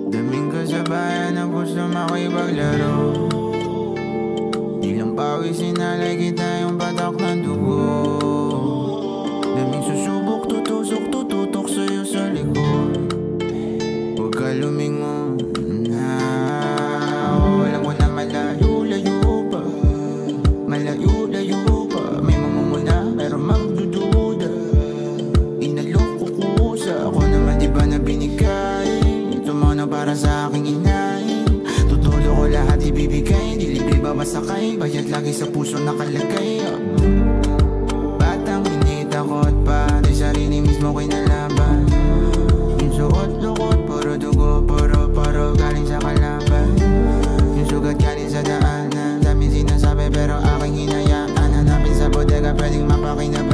Daming kasabayan na gusto makipaglaro. Ilang pawis sinalay kita yung patak ng dugo. Daming susubok, tutusok sa'yo sa likod. Huwag ka lumingon na. Alam ko na malayo-layo pa. Malayo-layo pa. May mamumula pero magdududa. Inalok ko kusa. Ako naman di ba na binigay? Tumano para sa aking inahin. Tutulo ko lahat ibibigay. Di libre ba masakay? Bayad lagi sa puso nakalagay. Batang hindi takot pa. Di sarili mismo ko'y nalaban. Yung suot-lukot, puro dugo, puro galing sa kalaban. Yung sugat galing sa daanan. Daming sinasabi pero aking hinayaan. Hanapin sa bodega, pwedeng mapakinabangan.